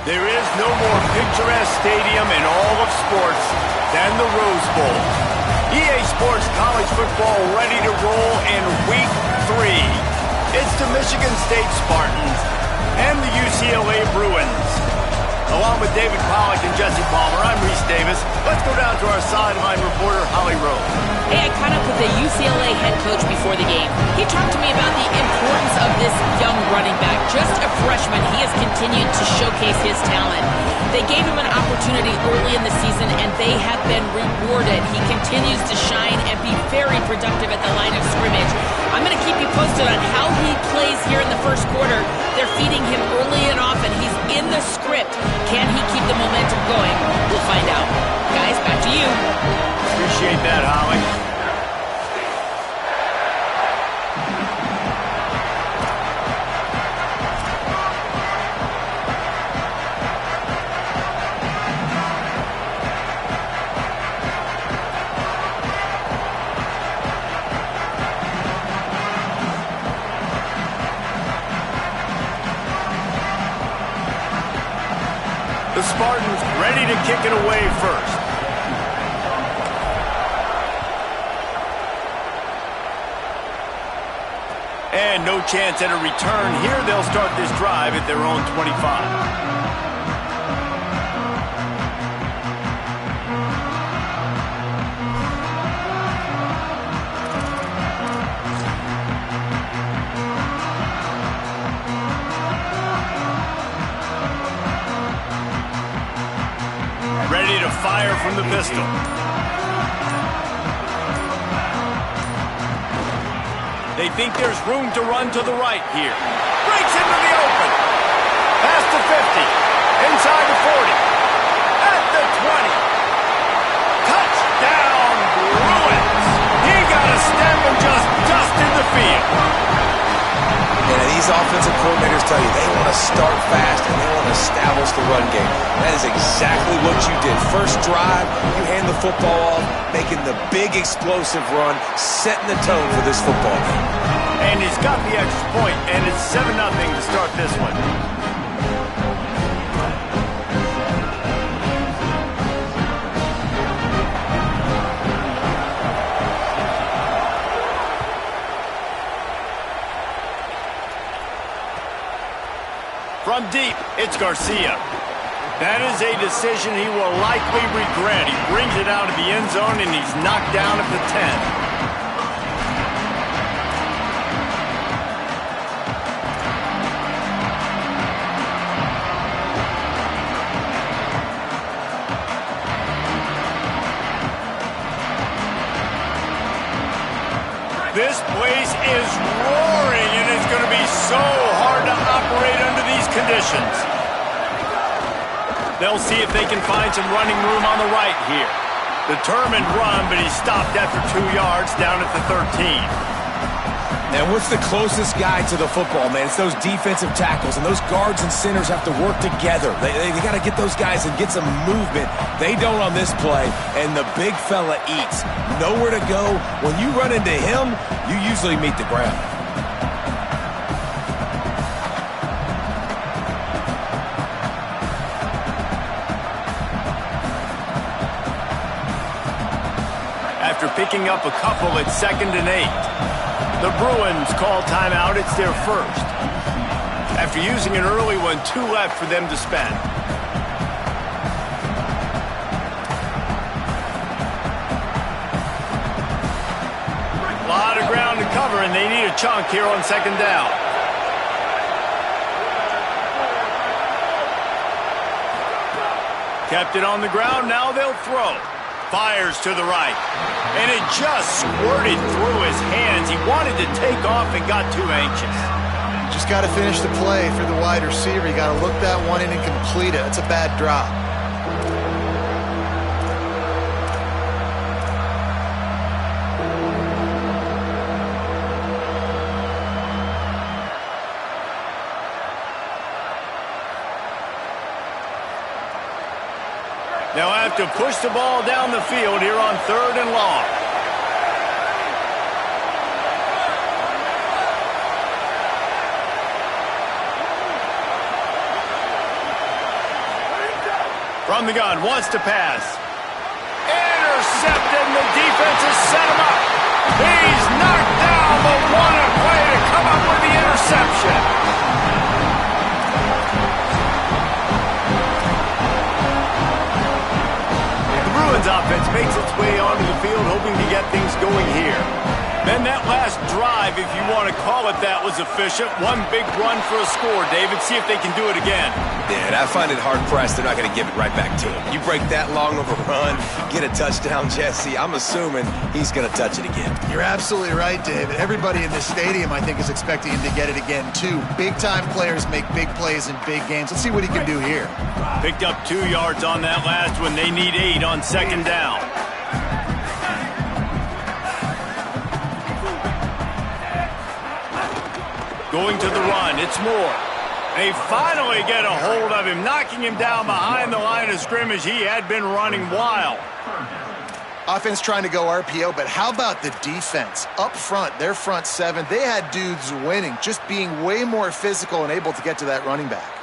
There is no more picturesque stadium in all of sports than the Rose Bowl. EA Sports College Football ready to roll in Week 3. It's the Michigan State Spartans and the UCLA Bruins. Along with David Pollack and Jesse Palmer, I'm Reese Davis. Let's go down to our sideline reporter, Holly Rowe. Hey, I caught up with the UCLA head coach before the game. He talked to me about the importance of this young running back. Just a freshman, he has continued to showcase his talent. They gave him an opportunity early in the season, and they have been rewarded. He continues to shine and be very productive at the line of scrimmage. I'm going to keep you posted on how he plays here in the first quarter. They're feeding him early and often. He's in the script. Can he keep the momentum going? We'll find out. Guys, back to you. Appreciate that, Holly. The Spartans ready to kick it away first. And no chance at a return here. They'll start this drive at their own 25. Ready to fire from the pistol. They think there's room to run to the right here. Breaks into the open. Past the 50. Inside the 40. At the 20. Touchdown, Bruins. He got a step and just dusted the field. Yeah, these offensive coordinators tell you they want to start fast and they want to establish the run game. That is exactly what you did. First drive, you hand the football off, making the big explosive run, setting the tone for this football game. And he's got the extra point, and it's 7-0 to start this one. From deep, it's Garcia. That is a decision he will likely regret. He brings it out of the end zone, and he's knocked down at the 10. This place is roaring, and it's going to be so hard to operate under these conditions. They'll see if they can find some running room on the right here. Determined run, but he stopped after 2 yards down at the 13. And what's the closest guy to the football, man? It's those defensive tackles, and those guards and centers have to work together. They got to get those guys and get some movement. They don't on this play, and the big fella eats. Nowhere to go. When you run into him, you usually meet the ground. After picking up a couple at 2nd and 8. The Bruins call timeout. It's their first. After using an early one, 2 left for them to spend. A lot of ground to cover, and they need a chunk here on 2nd down. Kept it on the ground. Now they'll throw. Fires to the right. And it just squirted through his hands. He wanted to take off and got too anxious. Just got to finish the play for the wide receiver. You got to look that one in and complete it. It's a bad drop. They'll have to push the ball down the field here on 3rd and long. From the gun, wants to pass. Intercepted, and the defense has set him up. He's knocked down, but what a way to come up with the interception. The Bruins offense makes its way onto the field, hoping to get things going here. Then that last drive, if you want to call it that, was efficient. One big run for a score, David. See if they can do it again. Yeah, and I find it hard-pressed they're not going to give it right back to him. You break that long of a run, get a touchdown, Jesse, I'm assuming he's going to touch it again. You're absolutely right, David. Everybody in this stadium, I think, is expecting him to get it again, too. Big-time players make big plays in big games. Let's see what he can do here. Picked up 2 yards on that last one. They need 8 on second down. Going to the run, it's Moore. They finally get a hold of him, knocking him down behind the line of scrimmage. He had been running wild. Offense trying to go RPO, but how about the defense? Up front, their front seven, they had dudes winning, just being way more physical and able to get to that running back.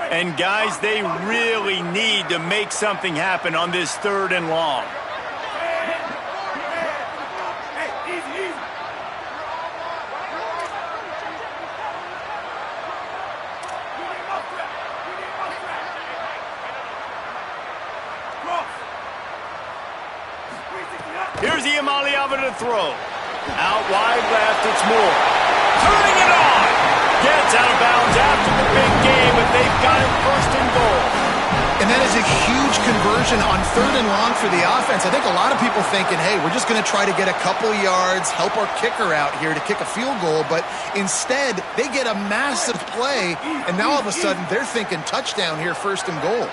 And, guys, they really need to make something happen on this 3rd and long. Here's Iamaleava to throw. Out wide left, it's Moore. Turning it on. Gets out of bounds after the big game, but they've got it 1st and goal. And that is a huge conversion on 3rd and long for the offense. I think a lot of people thinking, hey, we're just going to try to get a couple yards, help our kicker out here to kick a field goal. But instead, they get a massive play, and now all of a sudden they're thinking touchdown here, 1st and goal.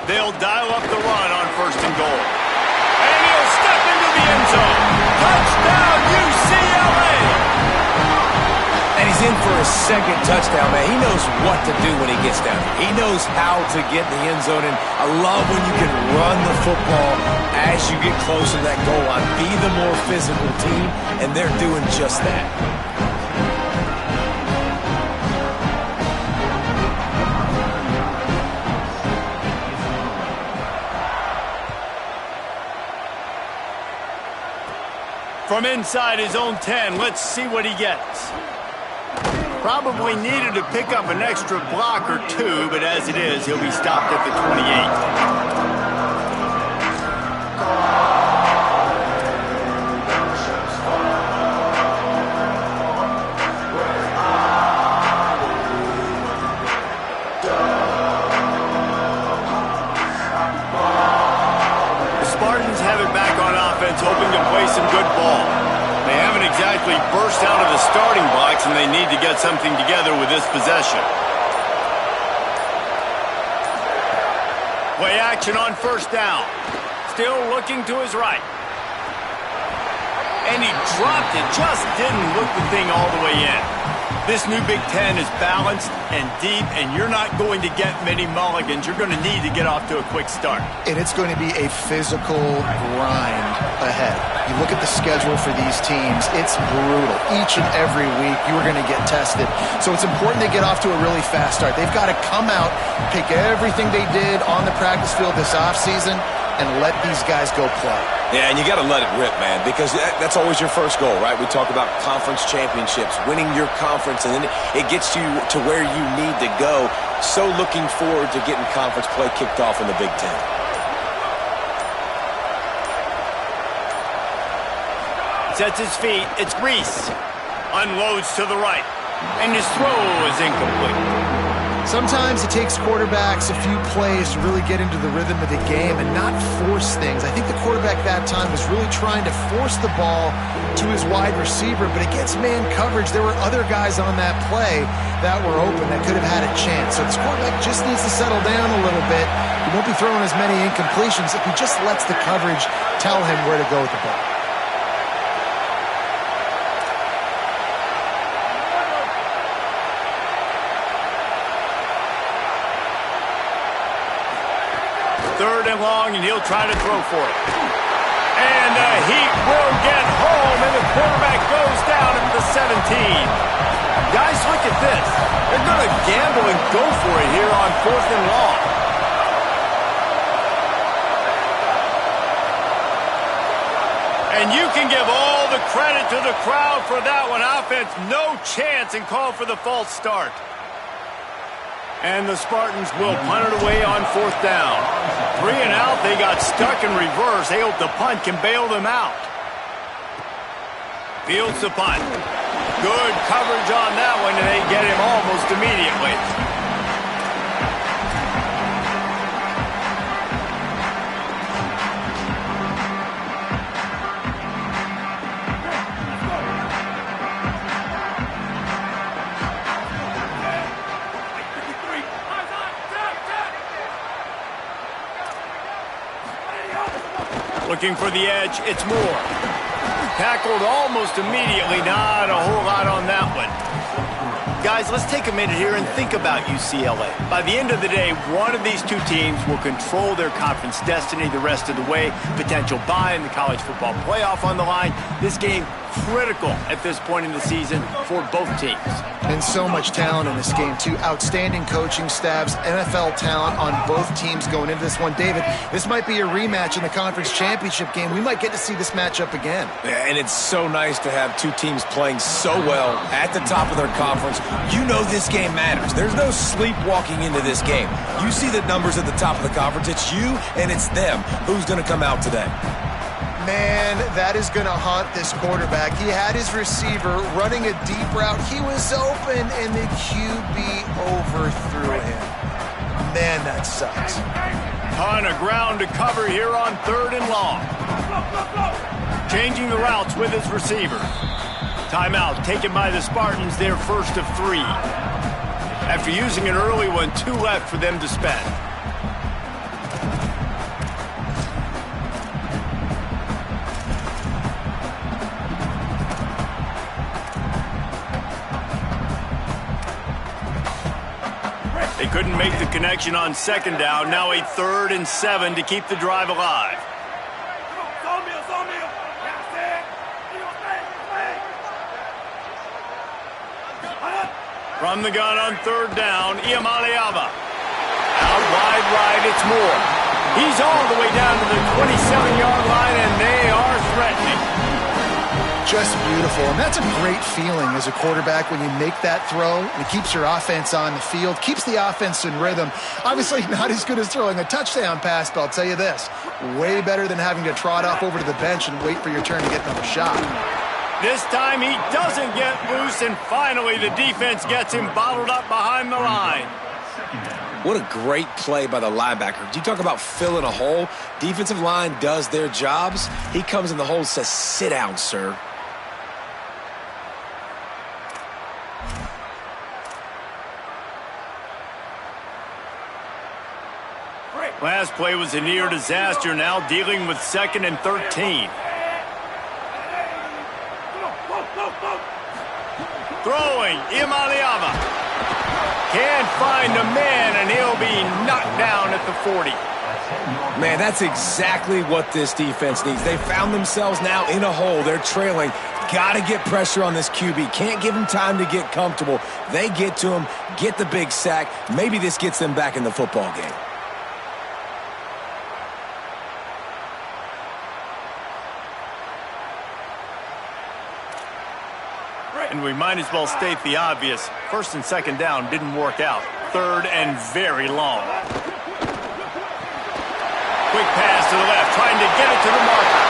They'll dial up the run on 1st and goal. And he'll step into the end zone. Touchdown, UCLA! And he's in for a second touchdown, man. He knows what to do when he gets down here. He knows how to get in the end zone, and I love when you can run the football as you get closer to that goal line. Be the more physical team, and they're doing just that. From inside his own 10, let's see what he gets. Probably needed to pick up an extra block or 2, but as it is, he'll be stopped at the 28. Hoping to play some good ball. They haven't exactly burst out of the starting blocks, and they need to get something together with this possession. Play action on 1st down. Still looking to his right. And he dropped it, just didn't look the thing all the way in. This new Big Ten is balanced and deep, and you're not going to get many mulligans. You're going to need to get off to a quick start. And it's going to be a physical grind ahead. You look at the schedule for these teams, it's brutal. Each and every week, you are going to get tested. So it's important they get off to a really fast start. They've got to come out, pick everything they did on the practice field this offseason, and let these guys go play. Yeah, and you got to let it rip, man, because that's always your first goal, right? We talk about conference championships, winning your conference, and then it gets you to where you need to go. So looking forward to getting conference play kicked off in the Big Ten. Sets his feet. It's Reese. Unloads to the right. And his throw is incomplete. Sometimes it takes quarterbacks a few plays to really get into the rhythm of the game and not force things. I think the quarterback that time was really trying to force the ball to his wide receiver, but against man coverage, there were other guys on that play that were open that could have had a chance. So this quarterback just needs to settle down a little bit. He won't be throwing as many incompletions if he just lets the coverage tell him where to go with the ball. 3rd and long, and he'll try to throw for it. And the Heat will get home, and the quarterback goes down at the 17. Guys, look at this. They're going to gamble and go for it here on 4th and long. And you can give all the credit to the crowd for that one. Offense, no chance, and call for the false start. And the Spartans will punt it away on 4th down. 3 and out, they got stuck in reverse. They hope the punt can bail them out. Fields the punt. Good coverage on that one, and they get him almost immediately. Looking for the edge, it's Moore. Tackled almost immediately, not a whole lot on that one. Guys, let's take a minute here and think about UCLA. By the end of the day, one of these two teams will control their conference destiny the rest of the way. Potential bye in the college football playoff on the line. This game critical at this point in the season for both teams. And so much talent in this game, too. Outstanding coaching staffs, NFL talent on both teams going into this one. David, this might be a rematch in the conference championship game. We might get to see this matchup again. Yeah, and it's so nice to have two teams playing so well at the top of their conference. You know this game matters. There's no sleepwalking into this game. You see the numbers at the top of the conference. It's you and it's them. Who's going to come out today? Man, that is going to haunt this quarterback. He had his receiver running a deep route. He was open, and the QB overthrew him. Man, that sucks. Ton of ground to cover here on 3rd and long. Changing the routes with his receiver. Timeout taken by the Spartans, their first of 3. After using an early one, 2 left for them to spend. They couldn't make the connection on 2nd down. Now a 3rd and 7 to keep the drive alive. From the gun on 3rd down, Iamaleava. Out wide right, it's Moore. He's all the way down to the 27-yard line, and they are threatening. Just beautiful, and that's a great feeling as a quarterback when you make that throw. It keeps your offense on the field, keeps the offense in rhythm. Obviously not as good as throwing a touchdown pass, but I'll tell you this, way better than having to trot off over to the bench and wait for your turn to get another shot. This time he doesn't get loose, and finally the defense gets him bottled up behind the line. What a great play by the linebacker. Do you talk about filling a hole? Defensive line does their jobs. He comes in the hole and says, sit down, sir. Last play was a near disaster, now dealing with 2nd and 13. Throwing, Iamaleava. Can't find a man, and he'll be knocked down at the 40. Man, that's exactly what this defense needs. They found themselves now in a hole. They're trailing. Got to get pressure on this QB. Can't give him time to get comfortable. They get to him, get the big sack. Maybe this gets them back in the football game. And we might as well state the obvious. 1st and 2nd down didn't work out. 3rd and very long. Quick pass to the left, trying to get it to the marker.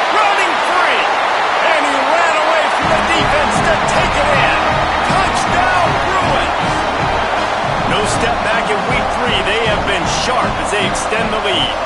Running free! And he ran away from the defense to take it in. Touchdown, Bruins! No step back in week 3. They have been sharp as they extend the lead.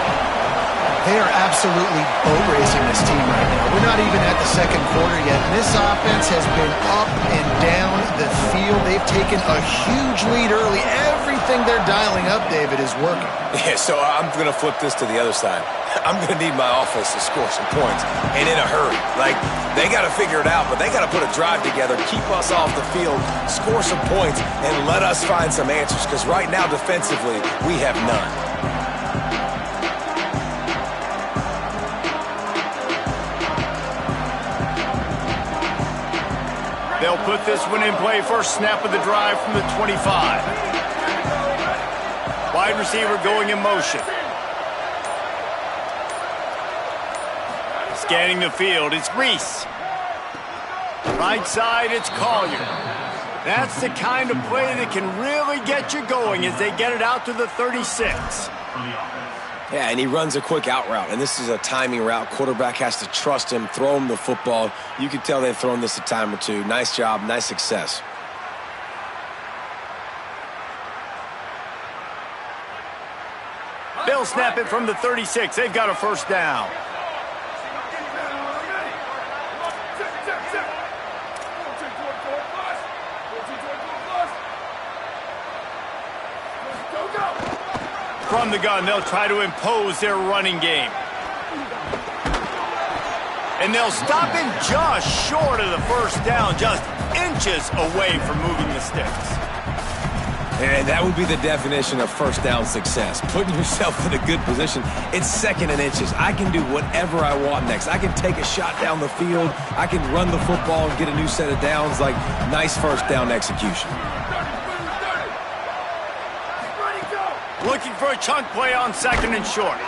They are absolutely boat racing this team right now. We're not even at the 2nd quarter yet. And this offense has been up and down the field. They've taken a huge lead early. Everything they're dialing up, David, is working. Yeah, so I'm going to flip this to the other side. I'm going to need my offense to score some points, and in a hurry. Like, they got to figure it out, but they got to put a drive together, keep us off the field, score some points, and let us find some answers, because right now, defensively, we have none. They'll put this one in play. First snap of the drive from the 25. Wide receiver going in motion. Scanning the field, it's Reese. Right side, it's Collier. That's the kind of play that can really get you going as they get it out to the 36. Yeah, and he runs a quick out route, and this is a timing route. Quarterback has to trust him, throw him the football. You can tell they've thrown this a time or two. Nice job, nice success. They'll snap it from the 36. They've got a first down. From the gun, they'll try to impose their running game. And they'll stop him just short of the first down, just inches away from moving the sticks. And that would be the definition of first down success. Putting yourself in a good position. It's second and inches. I can do whatever I want next. I can take a shot down the field. I can run the football and get a new set of downs. Like, nice first down execution. Looking for a chunk play on second and short.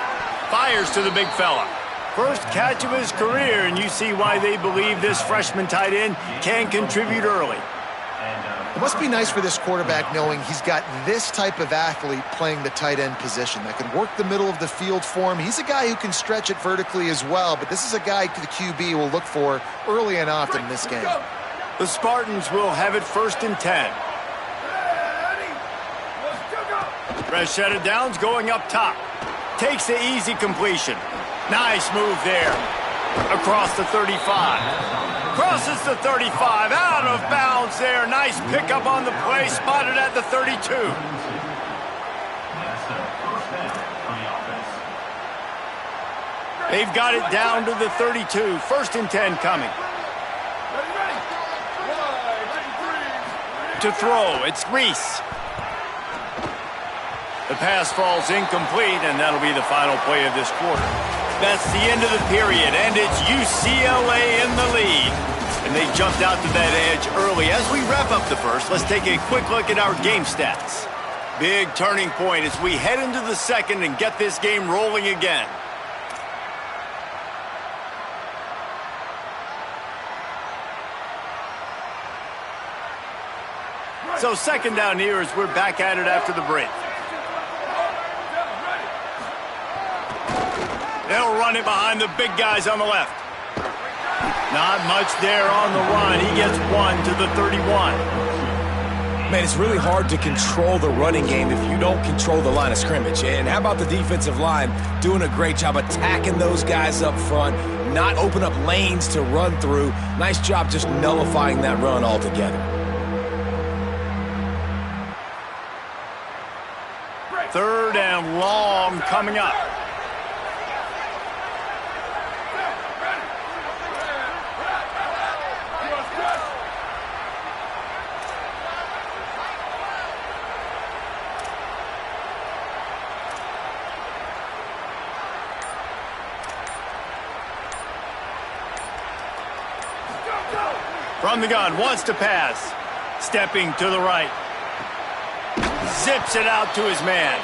Fires to the big fella. First catch of his career, and you see why they believe this freshman tight end can contribute early. It must be nice for this quarterback knowing he's got this type of athlete playing the tight end position that can work the middle of the field for him. He's a guy who can stretch it vertically as well, but this is a guy the QB will look for early and often in this game. The Spartans will have it first and 10. Fresh set of downs going up top. Takes the easy completion. Nice move there. Across the 35. Crosses the 35. Out of bounds there. Nice pickup on the play. Spotted at the 32. They've got it down to the 32. First and 10 coming. To throw, it's Reese. The pass falls incomplete, and that'll be the final play of this quarter. That's the end of the period, and it's UCLA in the lead. And they jumped out to that edge early. As we wrap up the first, let's take a quick look at our game stats. Big turning point as we head into the second and get this game rolling again. So second down here as we're back at it after the break. They'll run it behind the big guys on the left. Not much there on the run. He gets one to the 31. Man, it's really hard to control the running game if you don't control the line of scrimmage. And how about the defensive line doing a great job attacking those guys up front, not open up lanes to run through. Nice job just nullifying that run altogether. Third and long coming up. From the gun, wants to pass. Stepping to the right. Zips it out to his man.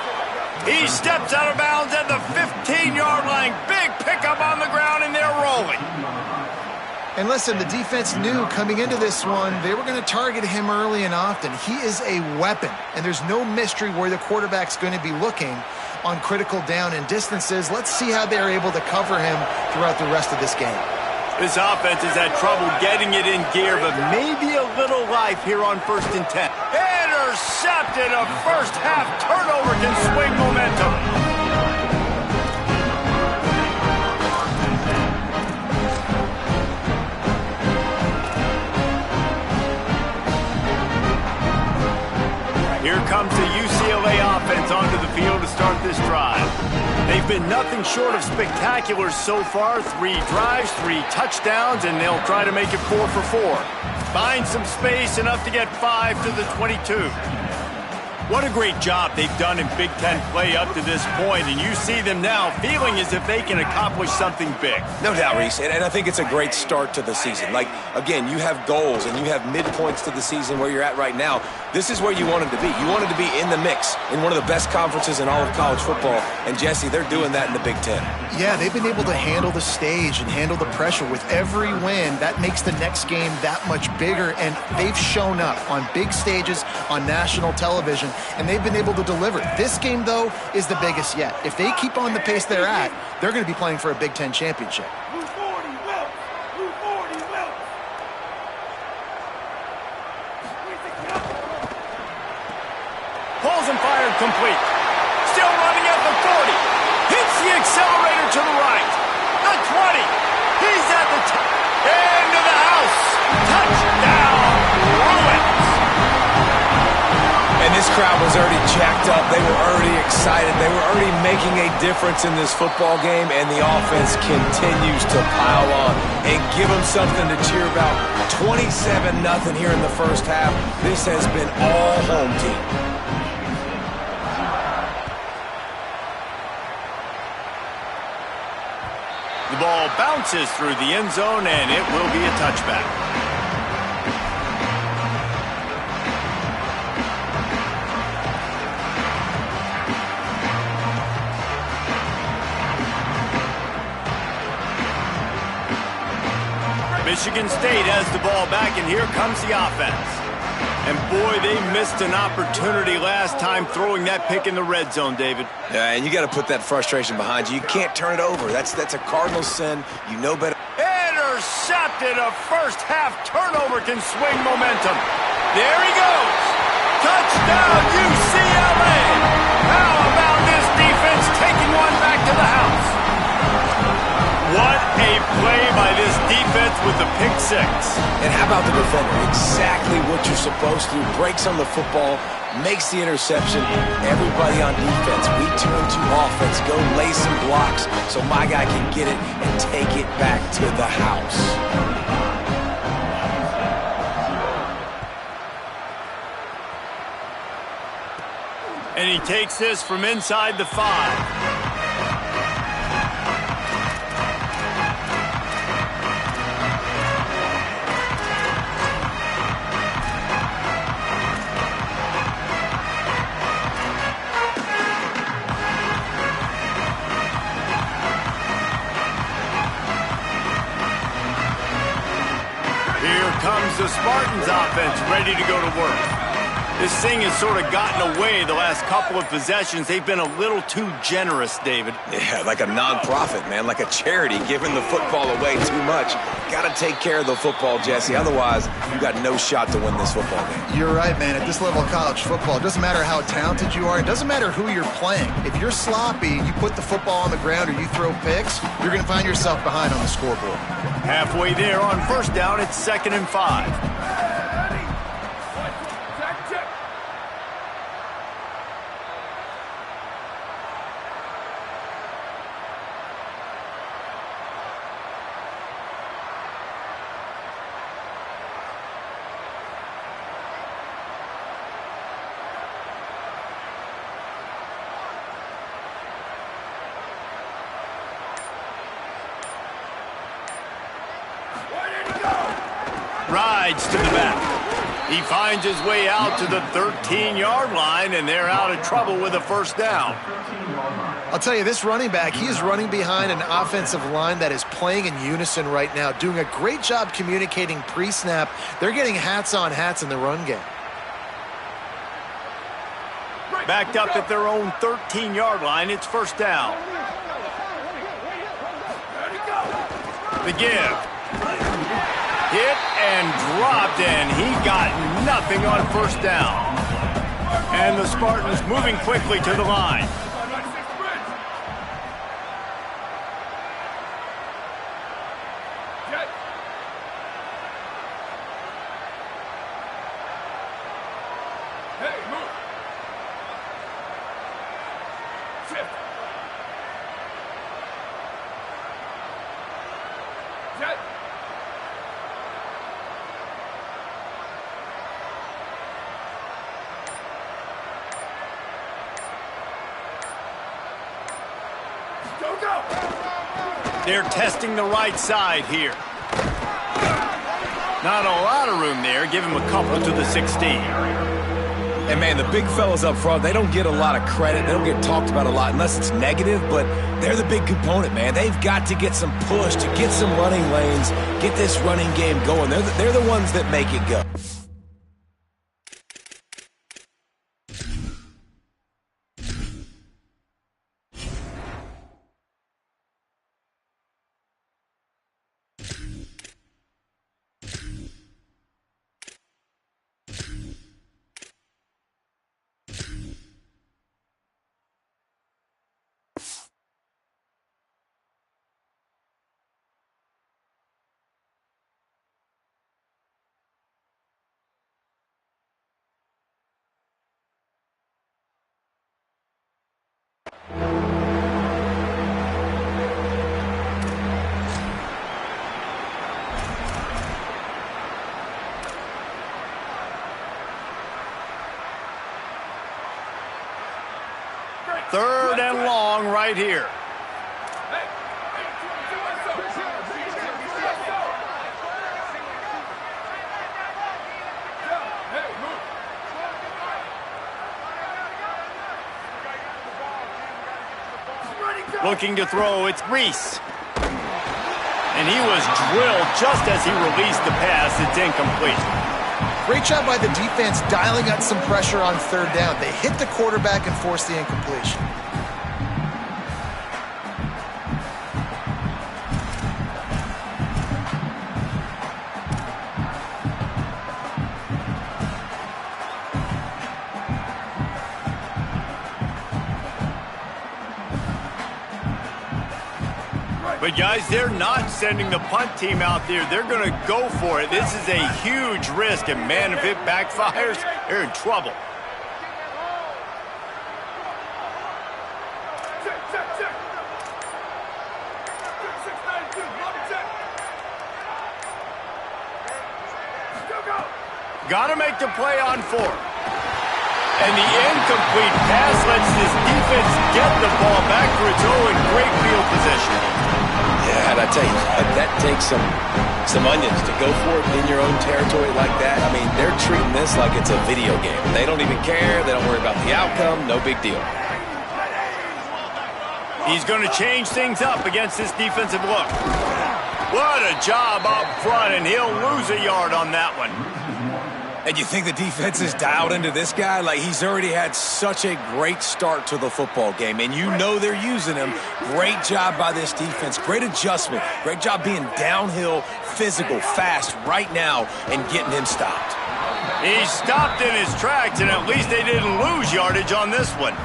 He steps out of bounds at the 15-yard line. Big pickup on the ground, and they're rolling. And listen, the defense knew coming into this one, they were going to target him early and often. He is a weapon, and there's no mystery where the quarterback's going to be looking on critical down and distances. Let's see how they're able to cover him throughout the rest of this game. This offense has had trouble getting it in gear, but maybe a little life here on first and 10. Intercepted. A first half turnover can swing momentum. Here comes the UCLA offense onto the field to start this drive. They've been nothing short of spectacular so far. 3 drives, 3 touchdowns, and they'll try to make it 4 for 4. Find some space, enough to get 5 to the 22. What a great job they've done in Big Ten play up to this point, and you see them now feeling as if they can accomplish something big. No doubt, Reese, and I think it's a great start to the season. Like, again, you have goals and you have midpoints to the season where you're at right now. This is where you wanted to be. You wanted to be in the mix in one of the best conferences in all of college football, and Jesse, they're doing that in the Big Ten. Yeah, they've been able to handle the stage and handle the pressure. With every win, that makes the next game that much bigger, and they've shown up on big stages on national television, and they've been able to deliver. This game, though, is the biggest yet. If they keep on the pace they're at, they're going to be playing for a Big Ten championship. Pulls and fired complete. Still running at the 40. Hits the accelerator to the right. The 20. He's at the top. Into the house. Touchdown, Bruins. And this crowd was already jacked up. They were already excited. They were already making a difference in this football game, and the offense continues to pile on and give them something to cheer about. 27-0 here in the first half. This has been all home team. The ball bounces through the end zone, and it will be a touchback. Michigan State has the ball back, and here comes the offense. And boy, they missed an opportunity last time throwing that pick in the red zone, David. Yeah, and you got to put that frustration behind you. You can't turn it over. That's a Cardinal sin. You know better. Intercepted. A first-half turnover can swing momentum. There he goes. Touchdown, UCLA. How about this defense taking one back to the house? What a play by this defense with the pick six. And how about the defender? Exactly what you're supposed to. Breaks on the football, makes the interception. Everybody on defense, we turn to offense. Go lay some blocks so my guy can get it and take it back to the house. And he takes this from inside the 5. Here comes the Spartans offense ready to go to work. This thing has sort of gotten away the last couple of possessions. They've been a little too generous, David. Yeah, like a non-profit, man, like a charity, giving the football away too much. Got to take care of the football, Jesse. Otherwise, you got no shot to win this football game. You're right, man. At this level of college football, it doesn't matter how talented you are. It doesn't matter who you're playing. If you're sloppy, you put the football on the ground or you throw picks, you're going to find yourself behind on the scoreboard. Halfway there on first down, it's 2nd and 5. Rides to the back. He finds his way out to the 13-yard line, and they're out of trouble with a first down. I'll tell you, this running back, he is running behind an offensive line that is playing in unison right now, doing a great job communicating pre-snap. They're getting hats on hats in the run game. Backed up at their own 13-yard line, it's first down. The give. Hit and dropped, and he got nothing on first down. And the Spartans moving quickly to the line. They're testing the right side here. Not a lot of room there. Give him a couple to the 16. And, man, the big fellas up front, they don't get a lot of credit. They don't get talked about a lot unless it's negative, but they're the big component, man. They've got to get some push, to get some running lanes, get this running game going. They're the ones that make it go. Third and long right here. Looking to throw, it's Reese. And he was drilled just as he released the pass. It's incomplete. Great job by the defense dialing up some pressure on third down. They hit the quarterback and forced the incompletion. But, guys, they're not sending the punt team out there. They're going to go for it. This is a huge risk, and, man, if it backfires, they're in trouble. Got to make the play on fourth. And the incomplete pass lets this defense get the ball back for its own great field position. Yeah, and I tell you, that takes some onions to go for it in your own territory like that. I mean, they're treating this like it's a video game. They don't even care. They don't worry about the outcome. No big deal. He's going to change things up against this defensive look. What a job up front, and he'll lose a yard on that one. And you think the defense is dialed into this guy? Like, he's already had such a great start to the football game, and you know they're using him. Great job by this defense. Great adjustment. Great job being downhill, physical, fast right now and getting him stopped. He stopped in his tracks, and at least they didn't lose yardage on this one.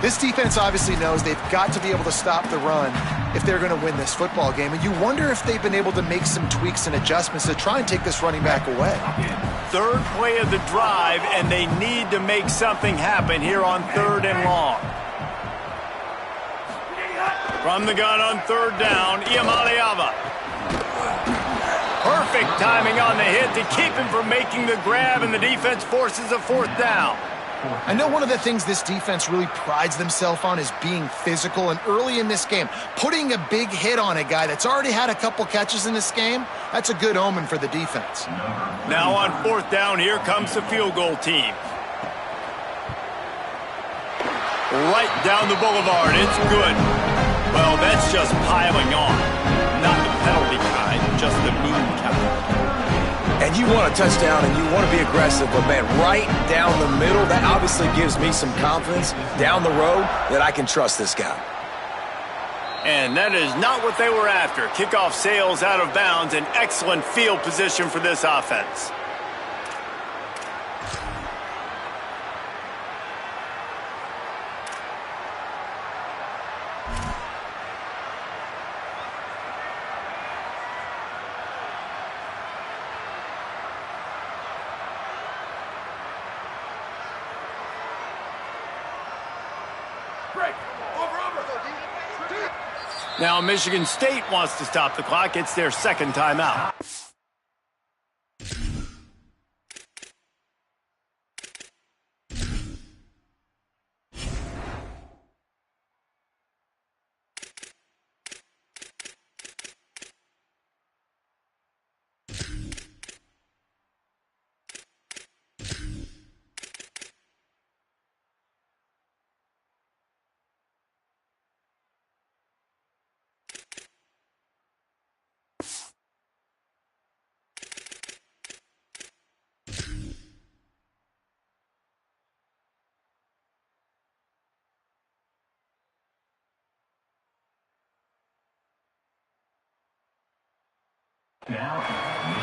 This defense obviously knows they've got to be able to stop the run if they're going to win this football game. And you wonder if they've been able to make some tweaks and adjustments to try and take this running back away. Third play of the drive, and they need to make something happen here on third and long. From the gun on third down, Iamaleava. Perfect timing on the hit to keep him from making the grab, and the defense forces a fourth down. I know one of the things this defense really prides themselves on is being physical, and early in this game, putting a big hit on a guy that's already had a couple catches in this game, that's a good omen for the defense. Now on fourth down, here comes the field goal team. Right down the boulevard, it's good. Well, that's just piling on. Not the penalty kind, just the mean kind. And you want a touchdown and you want to be aggressive, but, man, right down the middle, that obviously gives me some confidence down the road that I can trust this guy. And that is not what they were after. Kickoff sails out of bounds, an excellent field position for this offense. Now Michigan State wants to stop the clock. It's their second timeout.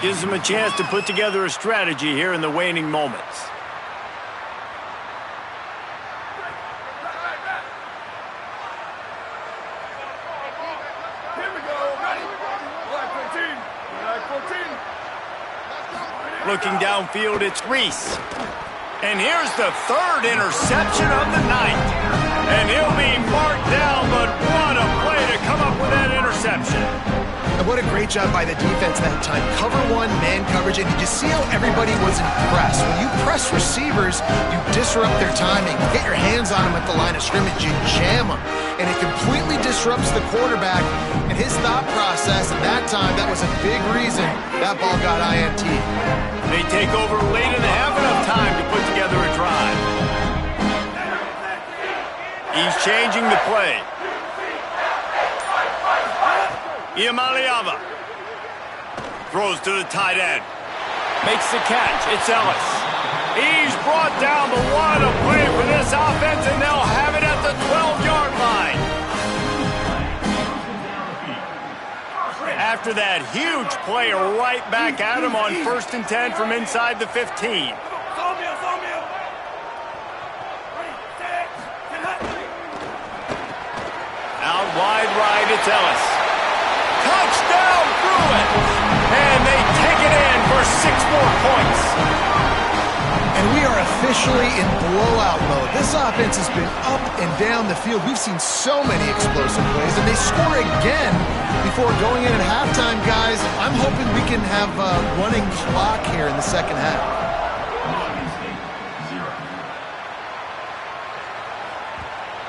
Gives them a chance to put together a strategy here in the waning moments. Looking downfield, it's Reese. And here's the third interception of the night. And he'll be marked down, but what a play to come up with that interception. And what a great job by the defense that time. Cover one, man coverage, and did you see how everybody was impressed? When you press receivers, you disrupt their timing. You get your hands on them at the line of scrimmage, you jam them. And it completely disrupts the quarterback and his thought process. At that time, that was a big reason that ball got INT. They take over late and have enough time to put together a drive. He's changing the play. Iamaleava throws to the tight end. Makes the catch. It's Ellis. He's brought down, but what a play for this offense, and they'll have it at the 12-yard line. After that huge play, right back at him on 1st and 10 from inside the 15. Out wide right, it's Ellis. Touchdown Bruins! And they take it in for 6 more points. And we are officially in blowout mode. This offense has been up and down the field. We've seen so many explosive plays, and they score again before going in at halftime, guys. I'm hoping we can have a running clock here in the second half.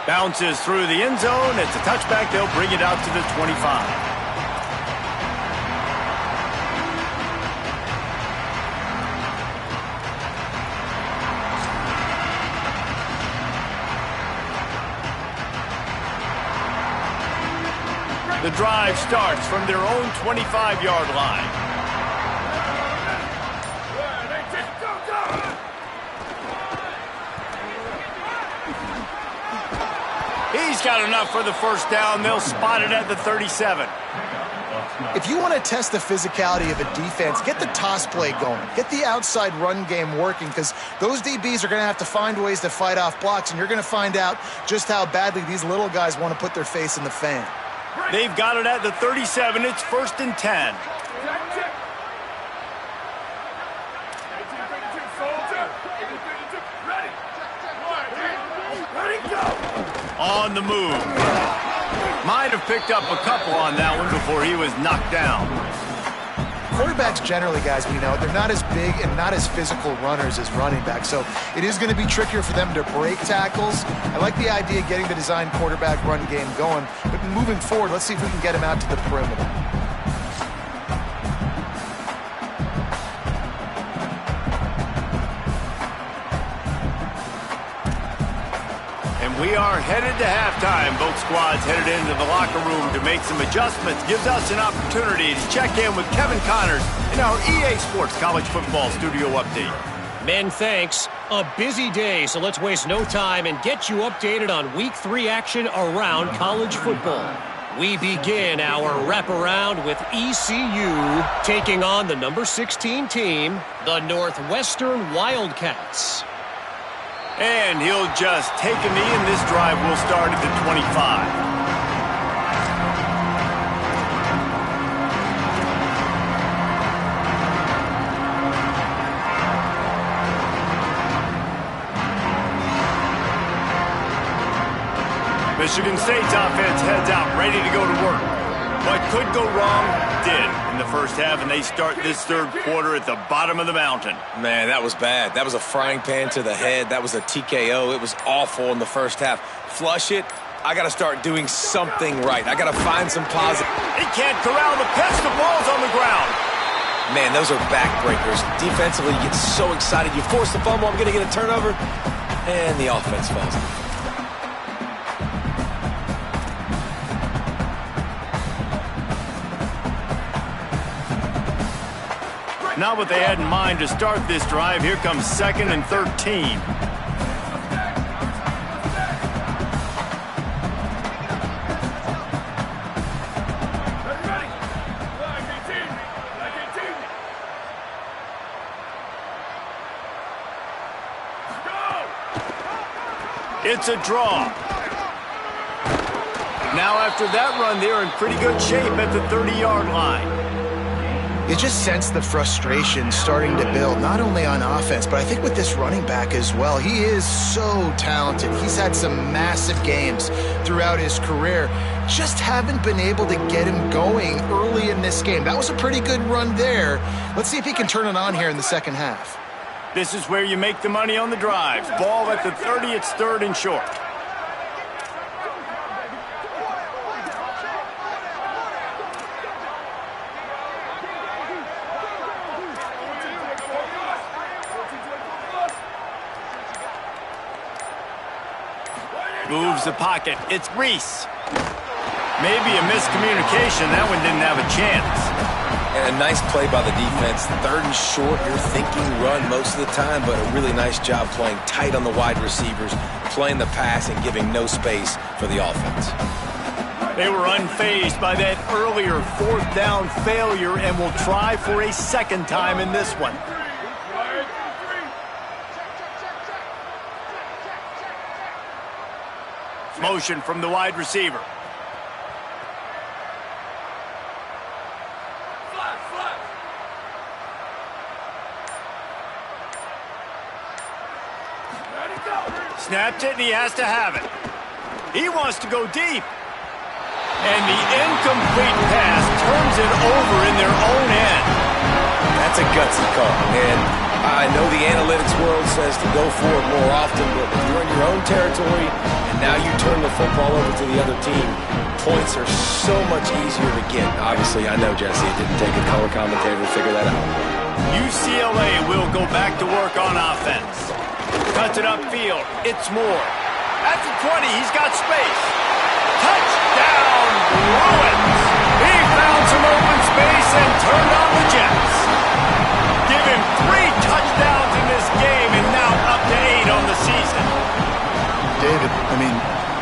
Bounces through the end zone. It's a touchback. They'll bring it out to the 25. The drive starts from their own 25-yard line. He's got enough for the first down. They'll spot it at the 37. If you want to test the physicality of a defense, get the toss play going. Get the outside run game working, because those DBs are going to have to find ways to fight off blocks, and you're going to find out just how badly these little guys want to put their face in the fan. They've got it at the 37. It's 1st and 10. On the move. Might have picked up a couple on that one before he was knocked down. Quarterbacks generally, guys, we know, they're not as big and not as physical runners as running backs, so it is going to be trickier for them to break tackles. I like the idea of getting the design quarterback run game going, but moving forward, let's see if we can get him out to the perimeter. We are headed to halftime. Both squads headed into the locker room to make some adjustments. Gives us an opportunity to check in with Kevin Connors in our EA Sports College Football Studio Update. Men, thanks. A busy day, so let's waste no time and get you updated on Week 3 action around college football. We begin our wraparound with ECU taking on the number 16 team, the Northwestern Wildcats. And he'll just take a knee, and this drive will start at the 25. Michigan State's offense heads out, ready to go to work. What could go wrong did in the first half, and they start this third quarter at the bottom of the mountain. Man, that was bad. That was a frying pan to the head. That was a TKO. It was awful in the first half. Flush it. I got to start doing something right. I got to find some positive. He can't corral the pitch. The ball's on the ground. Man, those are backbreakers. Defensively, you get so excited. You force the fumble. I'm going to get a turnover. And the offense falls. Not what they had in mind to start this drive. Here comes 2nd and 13. It's a draw. Now after that run, they're in pretty good shape at the 30-yard line. You just sense the frustration starting to build, not only on offense, but I think with this running back as well. He is so talented. He's had some massive games throughout his career. Just haven't been able to get him going early in this game. That was a pretty good run there. Let's see if he can turn it on here in the second half. This is where you make the money on the drives. Ball at the 30, it's 3rd and short. Moves the pocket. It's Reese. Maybe a miscommunication. That one didn't have a chance. And a nice play by the defense. 3rd and short, you're thinking run most of the time, but a really nice job playing tight on the wide receivers, playing the pass and giving no space for the offense. They were unfazed by that earlier 4th down failure and will try for a second time in this one. Motion from the wide receiver. Snapped it, and he has to have it. He wants to go deep. And the incomplete pass turns it over in their own end. That's a gutsy call. And I know the analytics world says to go for it more often, but if you're in your own territory and now you turn the football over to the other team, points are so much easier to get. Obviously, I know, Jesse, it didn't take a color commentator to figure that out. UCLA will go back to work on offense. Cuts it upfield. It's Moore. At the 20, he's got space. Touchdown, Bruins! He found some open space and turned on the Jets. Give him 3 touchdowns in this game and now up to 8 on the season. David, I mean,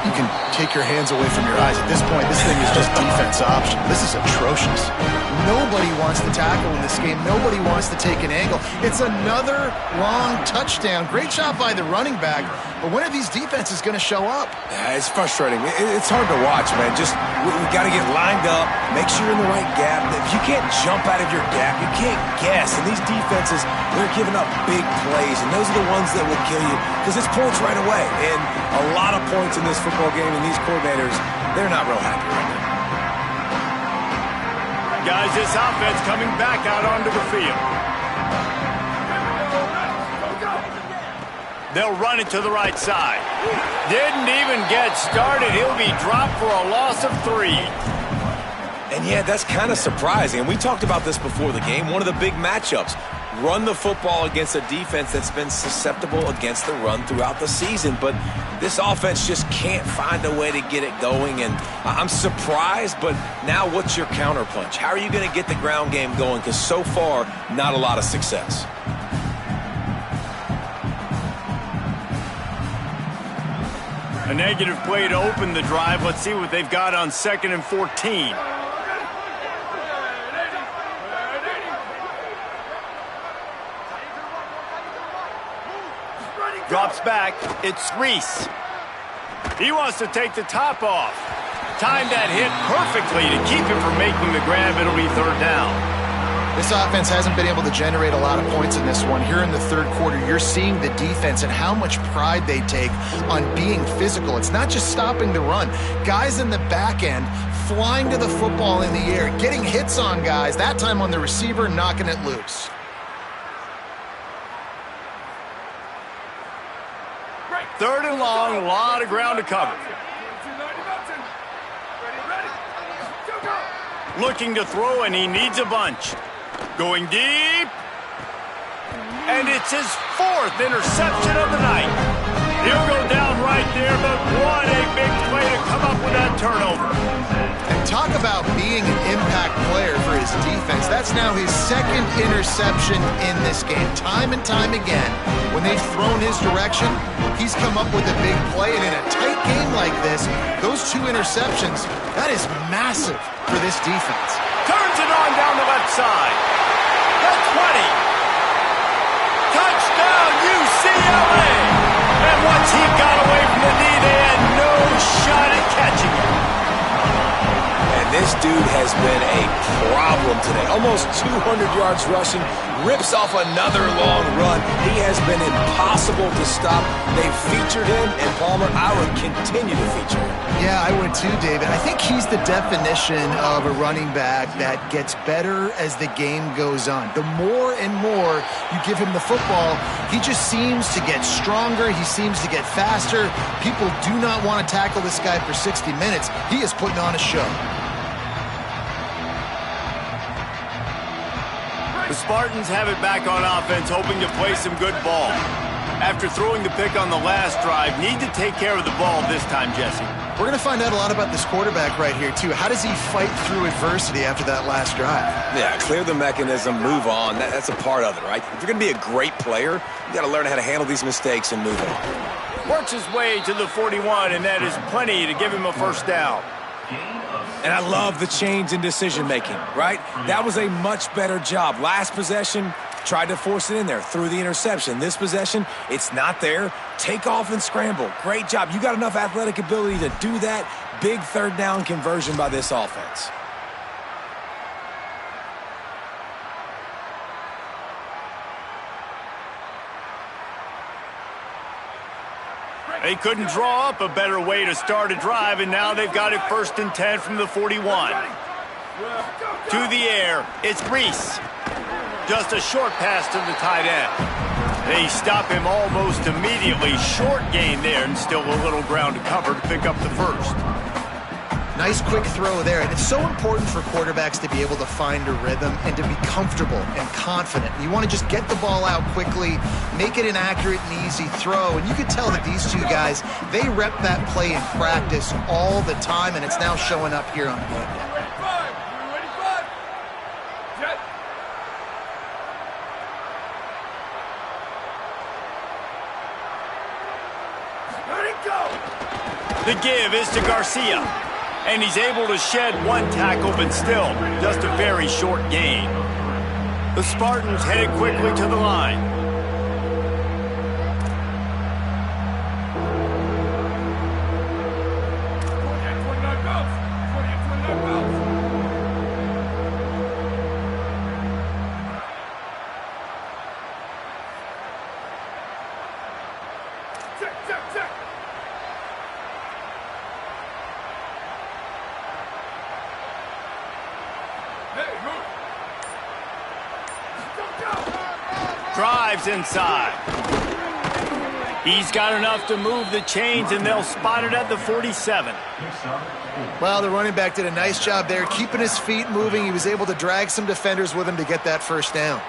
you can take your hands away from your eyes. At this point, this thing is just defense option. This is atrocious. Nobody wants to tackle in this game. Nobody wants to take an angle. It's another long touchdown. Great job by the running back. But when are these defenses going to show up? Yeah, it's frustrating. It's hard to watch, man. Just we got to get lined up, make sure you're in the right gap. If you can't jump out of your gap, you can't guess. And these defenses, they're giving up big plays, and those are the ones that will kill you because it's points right away. And a lot of points in this football game, and these coordinators, they're not real happy right now. Guys, this offense coming back out onto the field. They'll run it to the right side. Didn't even get started. He'll be dropped for a loss of 3. And yeah, that's kind of surprising. And we talked about this before the game. One of the big matchups. Run the football against a defense that's been susceptible against the run throughout the season. But this offense just can't find a way to get it going. And I'm surprised, but now what's your counterpunch? How are you going to get the ground game going? Because so far, not a lot of success. A negative play to open the drive. Let's see what they've got on 2nd and 14. Drops back. It's Reese. He wants to take the top off. Timed that hit perfectly to keep him from making the grab. It'll be 3rd down. This offense hasn't been able to generate a lot of points in this one. Here in the 3rd quarter, you're seeing the defense and how much pride they take on being physical. It's not just stopping the run. Guys in the back end flying to the football in the air, getting hits on guys, that time on the receiver, knocking it loose. Third and long, a lot of ground to cover. Looking to throw, and he needs a bunch. Going deep. And it's his 4th interception of the night. He'll go down right there, but what a big play to come up with that turnover. And talk about being an impact player for his defense. That's now his 2nd interception in this game. Time and time again, when they've thrown his direction, he's come up with a big play. And in a tight game like this, those 2 interceptions, that is massive for this defense. Turns it on down the left side. The 20. Touchdown, UCLA. And once he got away from the This dude has been a problem today. Almost 200 yards rushing, rips off another long run. He has been impossible to stop. They've featured him, and Palmer, I would continue to feature him. Yeah, I would too, David. I think he's the definition of a running back that gets better as the game goes on. The more and more you give him the football, he just seems to get stronger. He seems to get faster. People do not want to tackle this guy for 60 minutes. He is putting on a show. The Spartans have it back on offense, hoping to play some good ball. After throwing the pick on the last drive, need to take care of the ball this time, Jesse. We're going to find out a lot about this quarterback right here, too. How does he fight through adversity after that last drive? Yeah, clear the mechanism, move on. That's a part of it, right? If you're going to be a great player, you got to learn how to handle these mistakes and move on. Works his way to the 41, and that is plenty to give him a first down. And I love the change in decision-making, right? That was a much better job. Last possession, tried to force it in there, threw the interception. This possession, it's not there. Take off and scramble. Great job. You got enough athletic ability to do that. Big third down conversion by this offense. They couldn't draw up a better way to start a drive, and now they've got it 1st and 10 from the 41. To the air, it's Reese. Just a short pass to the tight end. They stop him almost immediately. Short gain there, and still a little ground to cover to pick up the first. Nice quick throw there, and it's so important for quarterbacks to be able to find a rhythm and to be comfortable and confident. You want to just get the ball out quickly, make it an accurate and easy throw, and you can tell that these two guys, they rep that play in practice all the time, and it's now showing up here on game day. The give is to Garcia. And he's able to shed one tackle, but still, just a very short gain. The Spartans headed quickly to the line. Drives inside. He's got enough to move the chains, and they'll spot it at the 47. Well, the running back did a nice job there, keeping his feet moving. He was able to drag some defenders with him to get that first down.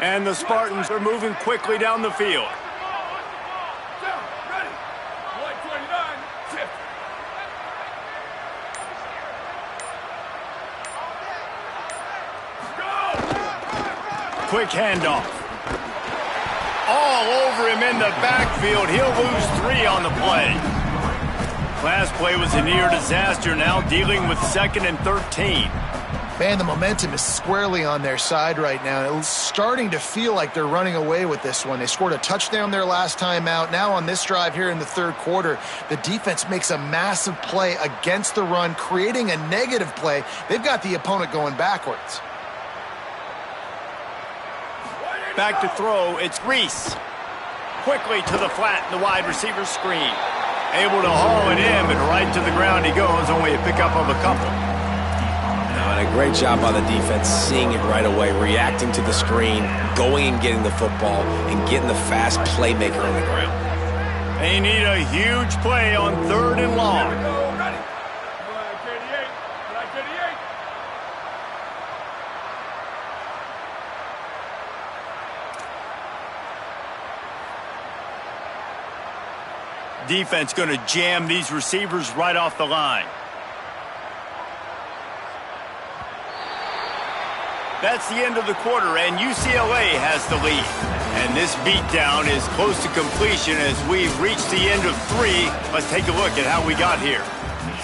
And the Spartans are moving quickly down the field. Quick handoff. All over him in the backfield. He'll lose 3 on the play. Last play was a near disaster, now dealing with 2nd and 13. Man, the momentum is squarely on their side right now. It's starting to feel like they're running away with this one. They scored a touchdown their last time out. Now on this drive here in the 3rd quarter, the defense makes a massive play against the run, creating a negative play. They've got the opponent going backwards. Back to throw, it's Reese. Quickly to the flat in the wide receiver screen. Able to haul it in, but right to the ground he goes, only a pickup of a couple. And a great job by the defense, seeing it right away, reacting to the screen, going and getting the football, and getting the fast playmaker on the ground. They need a huge play on 3rd and long. Defense going to jam these receivers right off the line. That's the end of the quarter, and UCLA has the lead. And this beatdown is close to completion as we've reached the end of 3. Let's take a look at how we got here.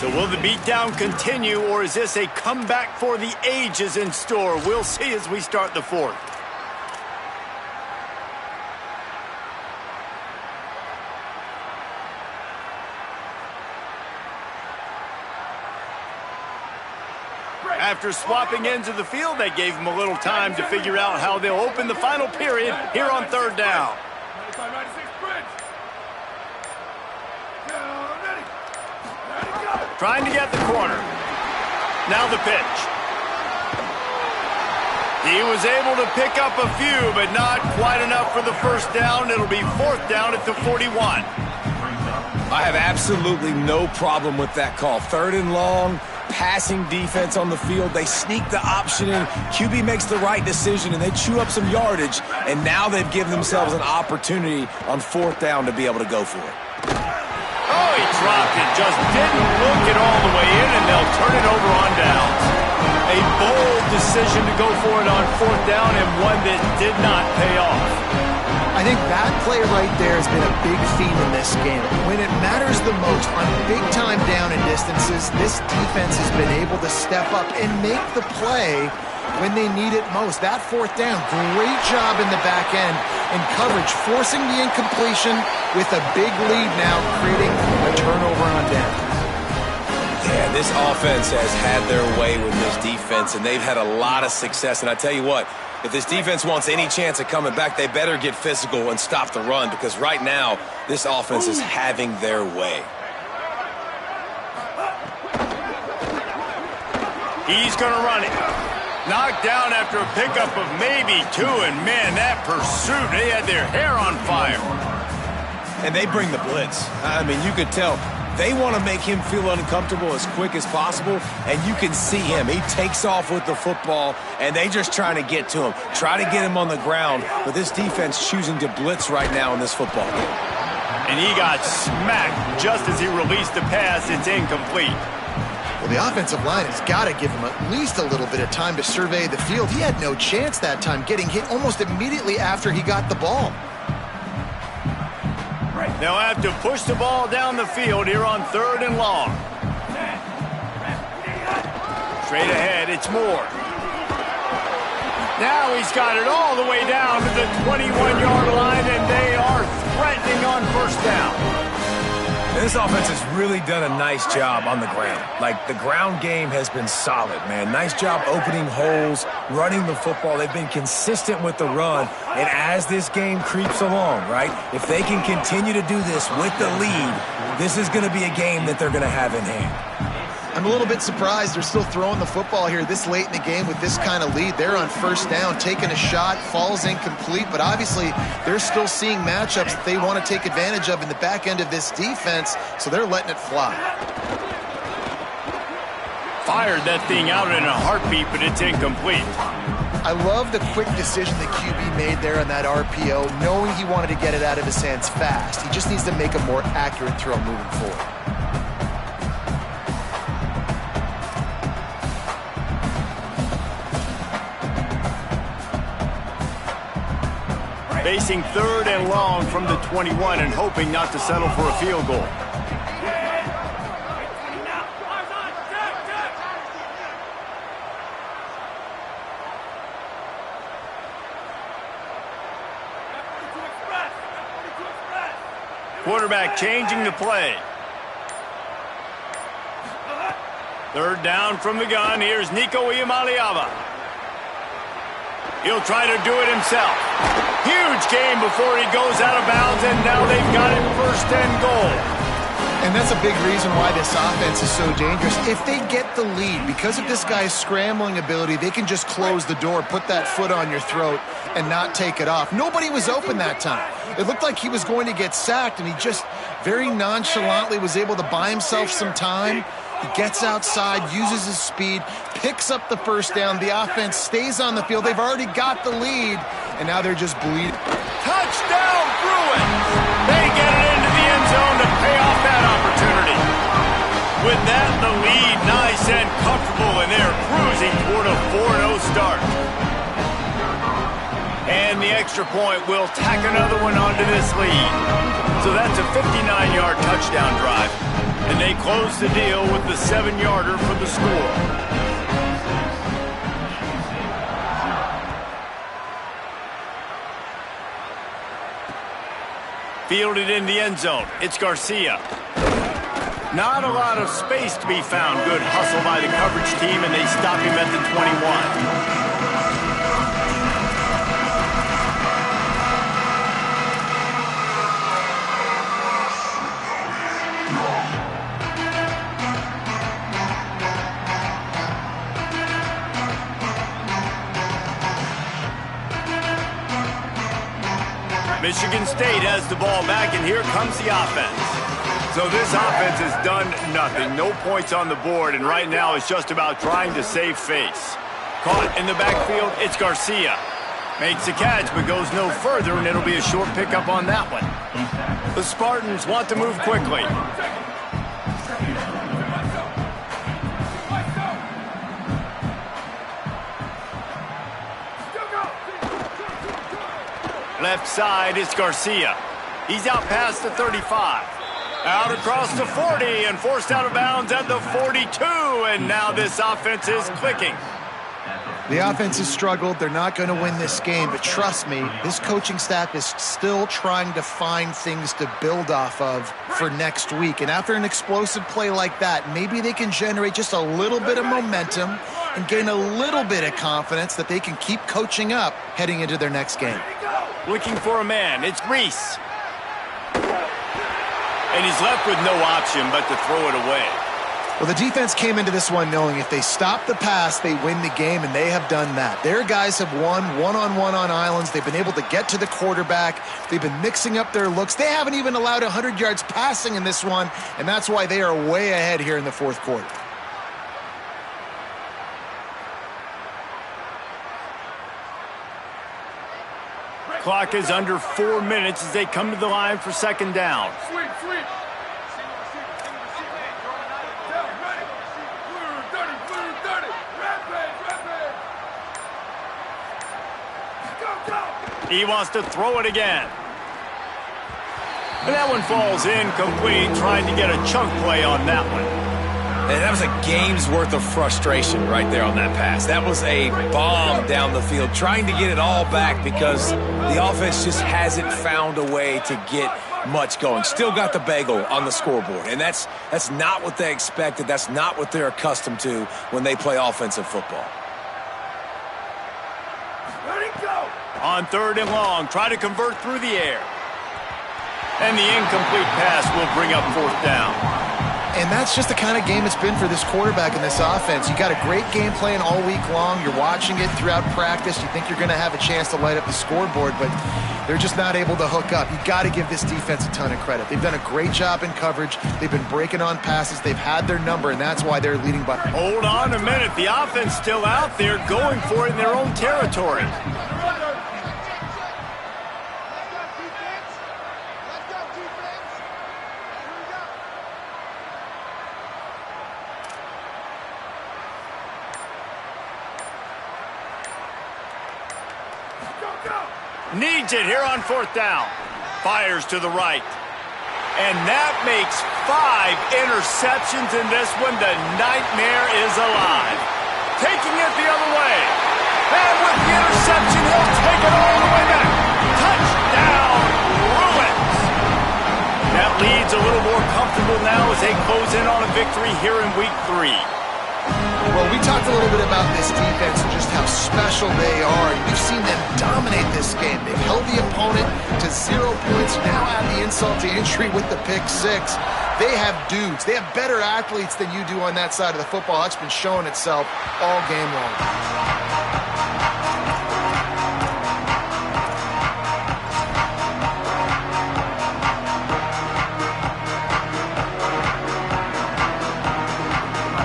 So will the beatdown continue, or is this a comeback for the ages in store? We'll see as we start the fourth. After swapping ends of the field, they gave him a little time to figure out how they'll open the final period here on third down. Trying to get the corner. Now the pitch. He was able to pick up a few, but not quite enough for the first down. It'll be fourth down at the 41. I have absolutely no problem with that call. Third and long, passing defense on the field. They sneak the option in. QB makes the right decision, and they chew up some yardage. And now they've given themselves an opportunity on fourth down to be able to go for it. Oh, he dropped it. Just didn't look it all the way in, and they'll turn it over on downs. A bold decision to go for it on fourth down, and one that did not pay off. I think that play right there has been a big theme in this game. When it matters the most, on big-time down and distances, this defense has been able to step up and make the play when they need it most. That fourth down, great job in the back end in coverage, forcing the incompletion with a big lead now, creating a turnover on down. Yeah, this offense has had their way with this defense, and they've had a lot of success. And I tell you what, if this defense wants any chance of coming back, they better get physical and stop the run, because right now, this offense is having their way. He's going to run it. Knocked down after a pickup of maybe two, and man, that pursuit, they had their hair on fire. And they bring the blitz. I mean, you could tell they want to make him feel uncomfortable as quick as possible, and you can see him. He takes off with the football, and they just trying to get to him, try to get him on the ground, but this defense choosing to blitz right now in this football game. And he got smacked just as he released the pass. It's incomplete. Well, the offensive line has got to give him at least a little bit of time to survey the field. He had no chance that time, getting hit almost immediately after he got the ball. They'll have to push the ball down the field here on third and long. Straight ahead, it's Moore. Now he's got it all the way down to the 21-yard line, and they are threatening on first down. And this offense has really done a nice job on the ground. Like, the ground game has been solid, man. Nice job opening holes, running the football. They've been consistent with the run. And as this game creeps along, right, if they can continue to do this with the lead, this is going to be a game that they're going to have in hand. I'm a little bit surprised they're still throwing the football here this late in the game with this kind of lead. They're on first down, taking a shot, falls incomplete, but obviously they're still seeing matchups that they want to take advantage of in the back end of this defense, so they're letting it fly. Fired that thing out in a heartbeat, but it's incomplete. I love the quick decision that QB made there on that RPO, knowing he wanted to get it out of his hands fast. He just needs to make a more accurate throw moving forward. Facing third and long from the 21 and hoping not to settle for a field goal. Quarterback changing the play. Third down from the gun. Here's Nico Iamaleava. He'll try to do it himself. Huge game before he goes out of bounds, and now they've got it first and goal. And that's a big reason why this offense is so dangerous. If they get the lead, because of this guy's scrambling ability, they can just close the door, put that foot on your throat, and not take it off. Nobody was open that time. It looked like he was going to get sacked, and he just very nonchalantly was able to buy himself some time. He gets outside, uses his speed, picks up the first down. The offense stays on the field. They've already got the lead, and now they're just bleeding. Touchdown, Bruins! They get it into the end zone to pay off that opportunity. With that, the lead nice and comfortable, and they're cruising toward a 4-0 start. And the extra point will tack another one onto this lead. So that's a 59-yard touchdown drive. And they close the deal with the 7-yarder for the score. Fielded in the end zone. It's Garcia. Not a lot of space to be found. Good hustle by the coverage team, and they stop him at the 21. Michigan State has the ball back, and here comes the offense. So this offense has done nothing. No points on the board, and right now it's just about trying to save face. Caught in the backfield, it's Garcia. Makes a catch, but goes no further, and it'll be a short pickup on that one. The Spartans want to move quickly. Left side, it's Garcia. He's out past the 35. Out across the 40 and forced out of bounds at the 42. And now this offense is clicking. The offense has struggled. They're not going to win this game. But trust me, this coaching staff is still trying to find things to build off of for next week. And after an explosive play like that, maybe they can generate just a little bit of momentum and gain a little bit of confidence that they can keep coaching up heading into their next game. Looking for a man. It's Reese. And he's left with no option but to throw it away. Well, the defense came into this one knowing if they stop the pass, they win the game, and they have done that. Their guys have won one-on-one on islands. They've been able to get to the quarterback. They've been mixing up their looks. They haven't even allowed 100 yards passing in this one, and that's why they are way ahead here in the fourth quarter. Clock is under 4 minutes as they come to the line for second down. He wants to throw it again. And that one falls incomplete, trying to get a chunk play on that one. And that was a game's worth of frustration right there on that pass. That was a bomb down the field, trying to get it all back because the offense just hasn't found a way to get much going. Still got the bagel on the scoreboard, and that's not what they expected. That's not what they're accustomed to when they play offensive football. On third and long, try to convert through the air. And the incomplete pass will bring up fourth down. And that's just the kind of game it's been for this quarterback and this offense. You got a great game plan all week long. You're watching it throughout practice. You think you're going to have a chance to light up the scoreboard, but they're just not able to hook up. You got to give this defense a ton of credit. They've done a great job in coverage. They've been breaking on passes. They've had their number, and that's why they're leading by. Hold on a minute. The offense still out there going for it in their own territory. Needs it here on fourth down. Fires to the right. And that makes 5 interceptions in this one. The nightmare is alive. Taking it the other way. And with the interception, he'll take it all the way back. Touchdown, Bruins. That lead's a little more comfortable now as they close in on a victory here in week 3. Well, we talked a little bit about this defense and just how special they are. We've seen them dominate this game. They've held the opponent to 0 points. Now add the insult to injury with the pick 6. They have dudes. They have better athletes than you do on that side of the football. That's been showing itself all game long.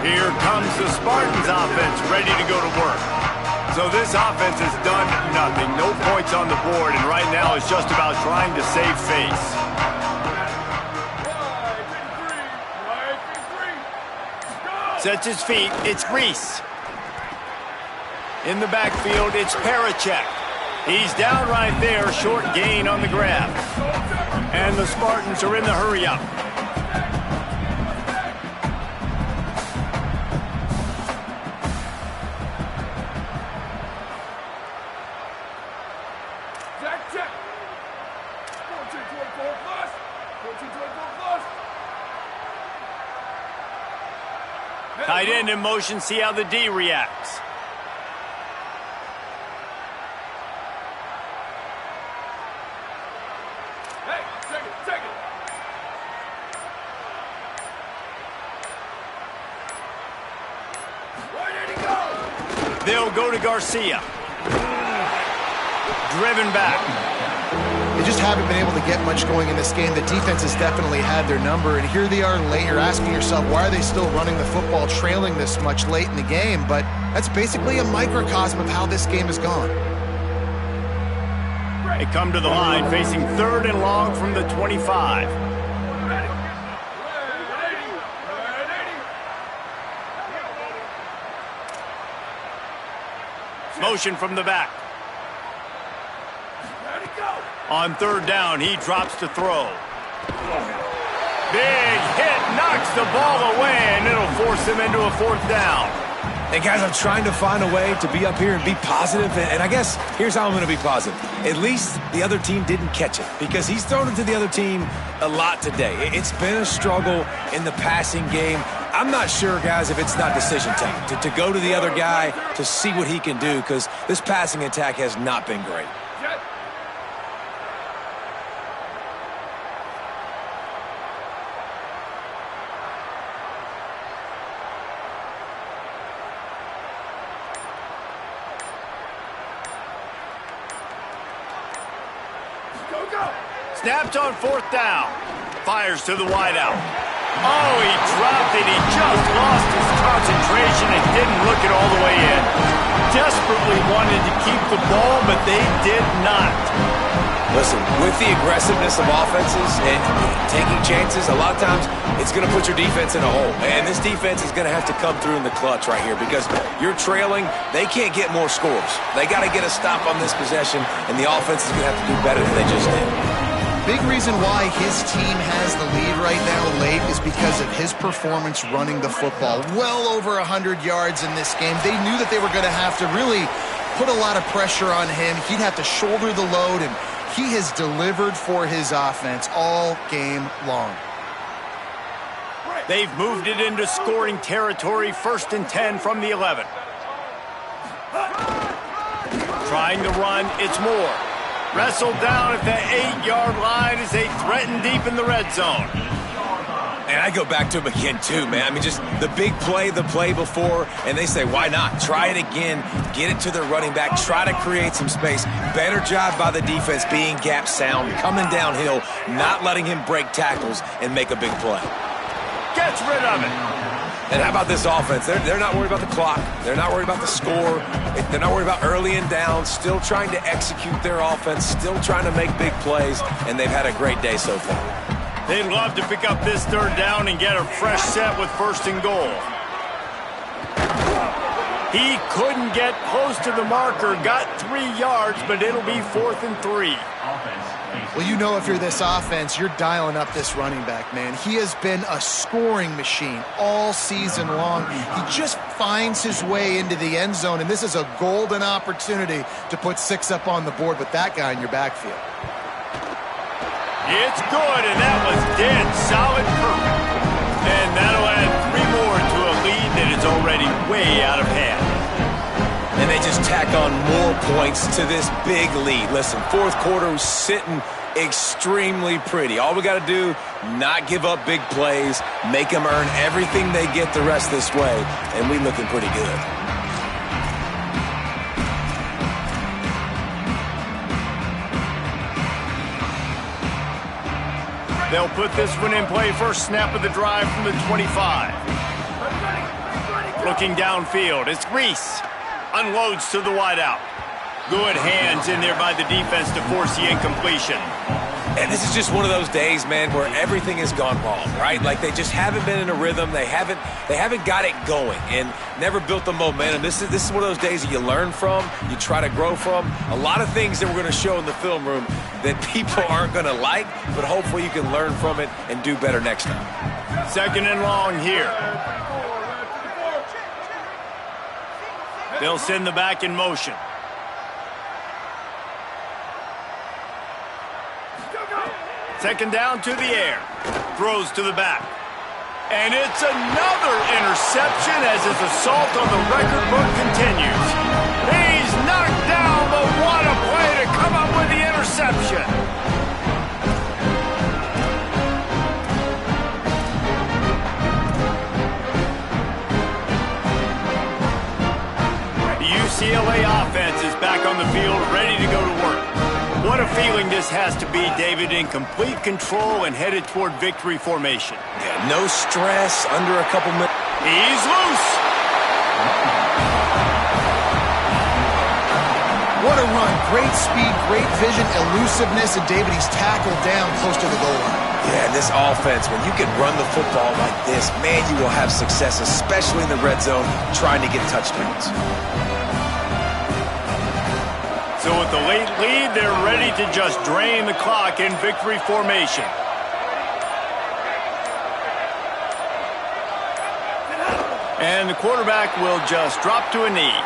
Here comes the Spartans offense ready to go to work. So this offense has done nothing. No points on the board, and right now it's just about trying to save face. Sets his feet. It's Reese. In the backfield, it's Parachek. He's down right there. Short gain on the grab. And the Spartans are in the hurry-up. Tight end in motion, see how the D reacts. They'll go to Garcia. Driven back. They just haven't been able to get much going in this game. The defense has definitely had their number, and here they are late. You're asking yourself, why are they still running the football, trailing this much late in the game? But that's basically a microcosm of how this game has gone. They come to the line, facing 3rd and long from the 25. Motion from the back. On 3rd down, he drops to throw. Big hit, knocks the ball away, and it'll force him into a 4th down. Hey, guys, I'm trying to find a way to be up here and be positive, and I guess here's how I'm going to be positive. At least the other team didn't catch it, because he's thrown it to the other team a lot today. It's been a struggle in the passing game. I'm not sure, guys, if it's not decision time to go to the other guy to see what he can do, because this passing attack has not been great. Snapped on 4th down. Fires to the wideout. Oh, he dropped it. He just lost his concentration and didn't look it all the way in. Desperately wanted to keep the ball, but they did not. Listen, with the aggressiveness of offenses and taking chances, a lot of times it's going to put your defense in a hole. And this defense is going to have to come through in the clutch right here, because you're trailing. They can't get more scores. They got to get a stop on this possession, and the offense is going to have to do better than they just did. Big reason why his team has the lead right now late is because of his performance running the football. Well over 100 yards in this game. They knew that they were going to have to really put a lot of pressure on him. He'd have to shoulder the load, and he has delivered for his offense all game long. They've moved it into scoring territory, 1st and 10 from the 11. Trying to run, it's Moore. Wrestled down at the 8-yard line as they threaten deep in the red zone. And I go back to him again, too, man. I mean, just the big play, the play before, and they say, why not? Try it again, get it to their running back, try to create some space. Better job by the defense being gap sound, coming downhill, not letting him break tackles and make a big play. Gets rid of it. And how about this offense? They're not worried about the clock. They're not worried about the score. They're not worried about early and down. Still trying to execute their offense. Still trying to make big plays. And they've had a great day so far. They'd love to pick up this 3rd down and get a fresh set with 1st and goal. He couldn't get close to the marker. Got 3 yards, but it'll be 4th and 3. Well, you know, if you're this offense, you're dialing up this running back, man. He has been a scoring machine all season long. He just finds his way into the end zone, and this is a golden opportunity to put 6 up on the board with that guy in your backfield. It's good, and that was dead solid perfect. And that'll add 3 more to a lead that is already way out of hand. And they just tack on more points to this big lead. Listen, 4th quarter was sitting extremely pretty. All we got to do, not give up big plays, make them earn everything they get the rest this way, and we looking pretty good. They'll put this one in play. First snap of the drive from the 25. Looking downfield, it's Reese. Unloads to the wideout. Good hands in there by the defense to force the incompletion. And this is just one of those days, man, where everything has gone wrong, right? Like they just haven't been in a rhythm. They haven't got it going and never built the momentum. This is one of those days that you learn from, you try to grow from. A lot of things that we're going to show in the film room that people aren't going to like, but hopefully you can learn from it and do better next time. 2nd and long here. They'll send the back in motion. Second down to the air. Throws to the back. And it's another interception as his assault on the record book continues. He's knocked down, but what a play to come up with the interception. The UCLA offense is back on the field, ready to go to work. What a feeling this has to be, David, in complete control and headed toward victory formation. Yeah, no stress, under a couple minutes. He's loose. What a run. Great speed, great vision, elusiveness, and David, he's tackled down close to the goal line. Yeah, and this offense, when you can run the football like this, man, you will have success, especially in the red zone, trying to get touchdowns. So with the late lead, they're ready to just drain the clock in victory formation. And the quarterback will just drop to a knee.